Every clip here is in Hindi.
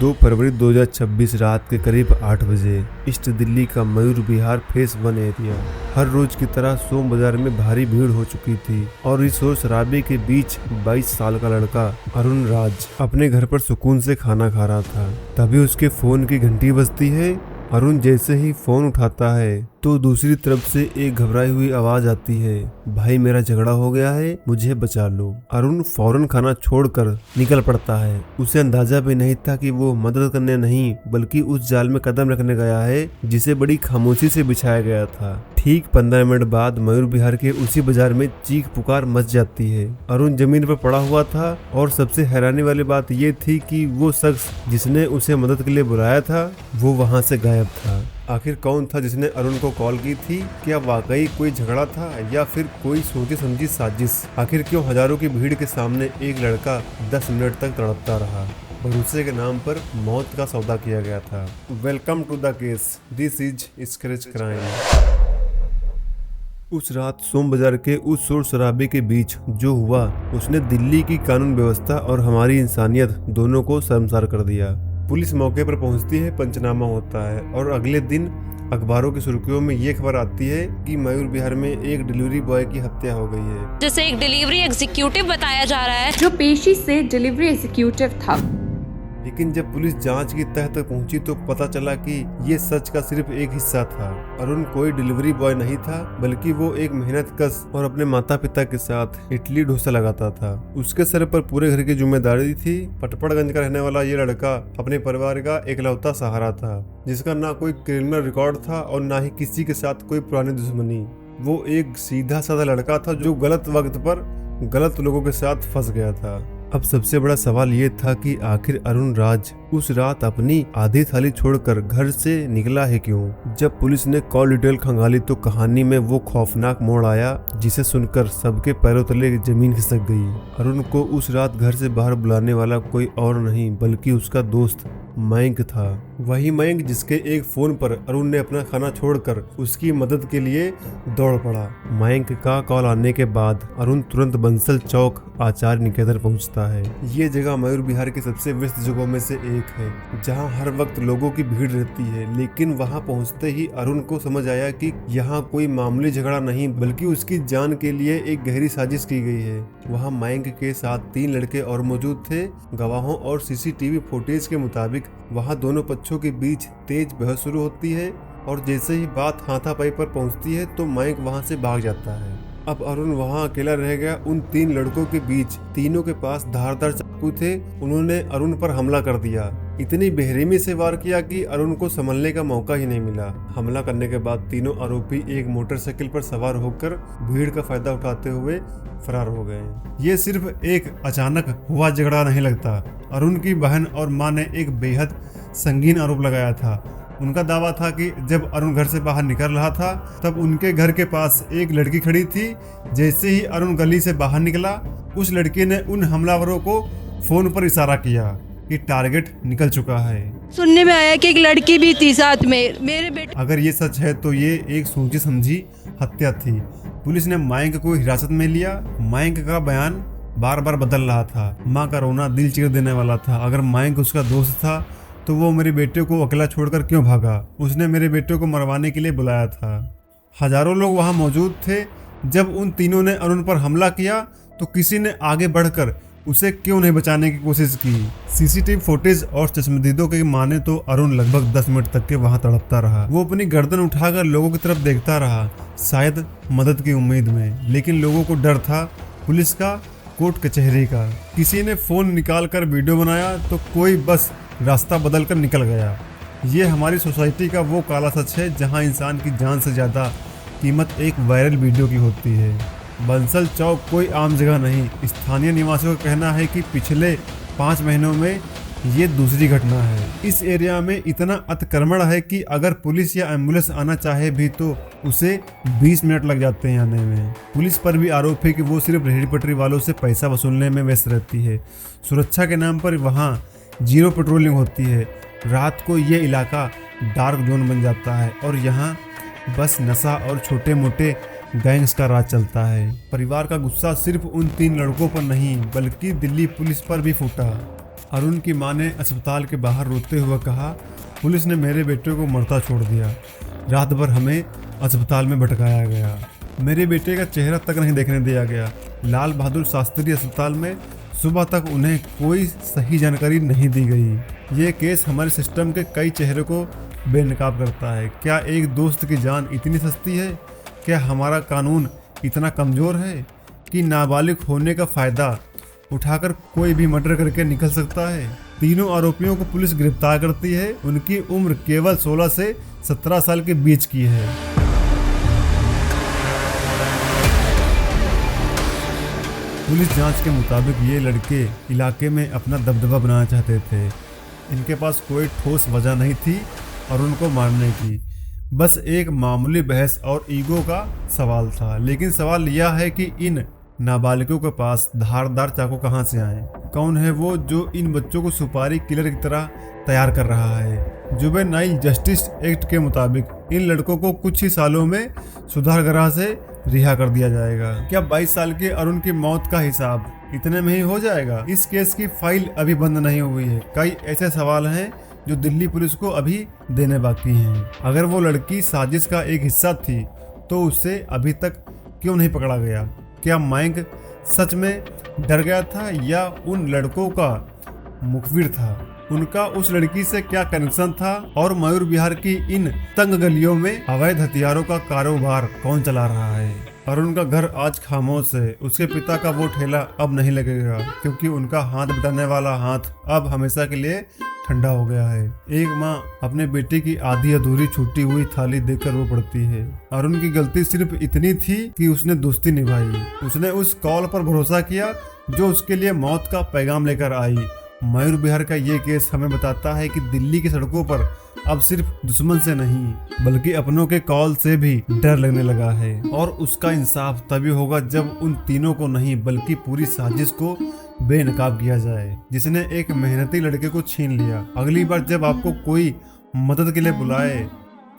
2 फरवरी 2026 रात के करीब 8 बजे ईस्ट दिल्ली का मयूर विहार फेस 1 एरिया हर रोज की तरह सोम बाजार में भारी भीड़ हो चुकी थी और इस शोर शराबे के बीच 22 साल का लड़का अरुण राज अपने घर पर सुकून से खाना खा रहा था। तभी उसके फोन की घंटी बजती है। अरुण जैसे ही फोन उठाता है तो दूसरी तरफ से एक घबराई हुई आवाज आती है, भाई मेरा झगड़ा हो गया है, मुझे बचा लो। अरुण फौरन खाना छोड़कर निकल पड़ता है। उसे अंदाजा भी नहीं था कि वो मदद करने नहीं बल्कि उस जाल में कदम रखने गया है जिसे बड़ी खामोशी से बिछाया गया था। ठीक 15 मिनट बाद मयूर विहार के उसी बाजार में चीख पुकार मच जाती है। अरुण जमीन पर पड़ा हुआ था और सबसे हैरानी वाली बात ये थी कि वो शख्स जिसने उसे मदद के लिए बुलाया था वो वहाँ से गायब था। आखिर कौन था जिसने अरुण को कॉल की थी? क्या वाकई कोई झगड़ा था या फिर कोई सोची समझी साजिश? आखिर क्यों हजारों की भीड़ के सामने एक लड़का 10 मिनट तक तड़पता रहा? भरोसे के नाम पर मौत का सौदा किया गया था। Welcome to the case, this is scratch crime. उस रात सोम बाजार के उस शोर शराबे के बीच जो हुआ उसने दिल्ली की कानून व्यवस्था और हमारी इंसानियत दोनों को शर्मसार कर दिया। पुलिस मौके पर पहुंचती है, पंचनामा होता है और अगले दिन अखबारों की सुर्खियों में ये खबर आती है कि मयूर विहार में एक डिलीवरी बॉय की हत्या हो गई है, जिसे एक डिलीवरी एग्जीक्यूटिव बताया जा रहा है जो पेशी से डिलीवरी एग्जीक्यूटिव था। लेकिन जब पुलिस जांच की तह तक पहुंची तो पता चला कि ये सच का सिर्फ एक हिस्सा था। अरुण कोई डिलीवरी बॉय नहीं था बल्कि वो एक मेहनतकश और अपने माता पिता के साथ इडली डोसा लगाता था। उसके सर पर पूरे घर की जिम्मेदारी थी। पटपड़गंज का रहने वाला ये लड़का अपने परिवार का एकलौता सहारा था जिसका ना कोई क्रिमिनल रिकॉर्ड था और ना ही किसी के साथ कोई पुरानी दुश्मनी। वो एक सीधा साधा लड़का था जो गलत वक्त पर गलत लोगों के साथ फंस गया था। अब सबसे बड़ा सवाल ये था कि आखिर अरुण राज उस रात अपनी आधी थाली छोड़कर घर से निकला है क्यों? जब पुलिस ने कॉल डिटेल खंगाली तो कहानी में वो खौफनाक मोड़ आया जिसे सुनकर सबके पैरों तले जमीन खिसक गई। अरुण को उस रात घर से बाहर बुलाने वाला कोई और नहीं बल्कि उसका दोस्त मयंक था। वही मयंक जिसके एक फोन पर अरुण ने अपना खाना छोड़कर उसकी मदद के लिए दौड़ पड़ा। मयंक का कॉल आने के बाद अरुण तुरंत बंसल चौक आचार्य निकेतन पहुंचता है। ये जगह मयूर विहार की सबसे व्यस्त जगहों में से एक है जहां हर वक्त लोगों की भीड़ रहती है। लेकिन वहां पहुंचते ही अरुण को समझ आया कि यहाँ कोई मामूली झगड़ा नहीं बल्कि उसकी जान के लिए एक गहरी साजिश की गई है। वहाँ मयंक के साथ 3 लड़के और मौजूद थे। गवाहों और सीसीटीवी फुटेज के मुताबिक वहाँ दोनों पक्षों के बीच तेज बहस शुरू होती है और जैसे ही बात हाथापाई पर पहुँचती है तो मयंक वहाँ से भाग जाता है। अब अरुण वहाँ अकेला रह गया उन 3 लड़कों के बीच। तीनों के पास धारदार चाकू थे। उन्होंने अरुण पर हमला कर दिया। इतनी बेरहमी से वार किया कि अरुण को संभलने का मौका ही नहीं मिला। हमला करने के बाद तीनों आरोपी एक मोटरसाइकिल पर सवार होकर भीड़ का फायदा उठाते हुए फरार हो गए। ये सिर्फ एक अचानक हुआ झगड़ा नहीं लगता। अरुण की बहन और मां ने एक बेहद संगीन आरोप लगाया था। उनका दावा था कि जब अरुण घर से बाहर निकल रहा था तब उनके घर के पास एक लड़की खड़ी थी। जैसे ही अरुण गली से बाहर निकला उस लड़की ने उन हमलावरों को फोन पर इशारा किया कि टारगेट निकल चुका है। सुनने में आया कि एक लड़की भी थी साथ में। मेरे बेटे अगर ये सच है तो ये एक सोची समझी हत्या थी। पुलिस ने मयंक को हिरासत में लिया। मयंक का बयान बार बार बदल रहा था। माँ का रोना दिल चीर देने वाला था। अगर मयंक उसका दोस्त था तो वो मेरे बेटे को अकेला छोड़कर क्यों भागा? उसने मेरे बेटे को मरवाने के लिए बुलाया था। हजारों लोग वहां मौजूद थे। जब उन तीनों ने अरुण पर हमला किया तो किसी ने आगे बढ़कर उसे क्यों नहीं बचाने की कोशिश की? सीसीटीवी फुटेज और चश्मदीदों के माने तो अरुण लगभग 10 मिनट तक के वहां तड़पता रहा। वो अपनी गर्दन उठाकर लोगों की तरफ देखता रहा, शायद मदद की उम्मीद में। लेकिन लोगों को डर था, पुलिस का, कोर्ट कचहरी का। किसी ने फोन निकाल कर वीडियो बनाया तो कोई बस रास्ता बदल कर निकल गया। ये हमारी सोसाइटी का वो काला सच है जहां इंसान की जान से ज़्यादा कीमत एक वायरल वीडियो की होती है। बंसल चौक कोई आम जगह नहीं। स्थानीय निवासियों का कहना है कि पिछले 5 महीनों में ये दूसरी घटना है। इस एरिया में इतना अतिक्रमण है कि अगर पुलिस या एम्बुलेंस आना चाहे भी तो उसे 20 मिनट लग जाते हैं आने में। पुलिस पर भी आरोप है कि वो सिर्फ रेहड़ी पटरी वालों से पैसा वसूलने में व्यस्त रहती है। सुरक्षा के नाम पर वहाँ 0 पेट्रोलिंग होती है। रात को ये इलाका डार्क जोन बन जाता है और यहाँ बस नशा और छोटे मोटे गैंग्स का राज चलता है। परिवार का गुस्सा सिर्फ उन 3 लड़कों पर नहीं बल्कि दिल्ली पुलिस पर भी फूटा। अरुण की मां ने अस्पताल के बाहर रोते हुए कहा, पुलिस ने मेरे बेटे को मरता छोड़ दिया। रात भर हमें अस्पताल में भटकाया गया। मेरे बेटे का चेहरा तक नहीं देखने दिया गया। लाल बहादुर शास्त्री अस्पताल में सुबह तक उन्हें कोई सही जानकारी नहीं दी गई। ये केस हमारे सिस्टम के कई चेहरे को बेनकाब करता है। क्या एक दोस्त की जान इतनी सस्ती है? क्या हमारा कानून इतना कमज़ोर है कि नाबालिग होने का फ़ायदा उठाकर कोई भी मर्डर करके निकल सकता है? तीनों आरोपियों को पुलिस गिरफ्तार करती है। उनकी उम्र केवल 16 से 17 साल के बीच की है। पुलिस जांच के मुताबिक ये लड़के इलाके में अपना दबदबा बनाना चाहते थे। इनके पास कोई ठोस वजह नहीं थी और उनको मारने की, बस एक मामूली बहस और ईगो का सवाल था। लेकिन सवाल यह है कि इन नाबालिगों के पास धारदार चाकू कहां से आए? कौन है वो जो इन बच्चों को सुपारी किलर की तरह तैयार कर रहा है? जुवेनाइल जस्टिस एक्ट के मुताबिक इन लड़कों को कुछ ही सालों में सुधार गृह से रिहा कर दिया जाएगा। क्या 22 साल के अरुण की मौत का हिसाब इतने में ही हो जाएगा? इस केस की फाइल अभी बंद नहीं हुई है। कई ऐसे सवाल हैं जो दिल्ली पुलिस को अभी देने बाकी हैं। अगर वो लड़की साजिश का एक हिस्सा थी तो उससे अभी तक क्यों नहीं पकड़ा गया? क्या मयंक सच में डर गया था या उन लड़कों का मुखबिर था? उनका उस लड़की से क्या कनेक्शन था? और मयूर विहार की इन तंग गलियों में अवैध हथियारों का कारोबार कौन चला रहा है? अरुण का घर आज खामोश है। उसके पिता का वो ठेला अब नहीं लगेगा क्योंकि उनका हाथ बिताने वाला हाथ अब हमेशा के लिए ठंडा हो गया है। एक माँ अपने बेटे की आधी अधूरी छूटी हुई थाली देखकर रो पड़ती है। अरुण की गलती सिर्फ इतनी थी कि उसने दोस्ती निभाई। उसने उस कॉल पर भरोसा किया जो उसके लिए मौत का पैगाम लेकर आई। मयूर विहार का ये केस हमें बताता है कि दिल्ली की सड़कों पर अब सिर्फ दुश्मन से नहीं बल्कि अपनों के कॉल से भी डर लगने लगा है। और उसका इंसाफ तभी होगा जब उन तीनों को नहीं बल्कि पूरी साजिश को बेनकाब किया जाए जिसने एक मेहनती लड़के को छीन लिया। अगली बार जब आपको कोई मदद के लिए बुलाए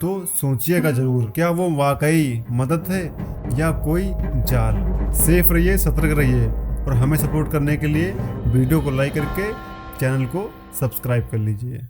तो सोचिएगा जरूर, क्या वो वाकई मदद है या कोई जाल। सेफ रहिए, सतर्क रहिए और हमें सपोर्ट करने के लिए वीडियो को लाइक करके चैनल को सब्सक्राइब कर लीजिए।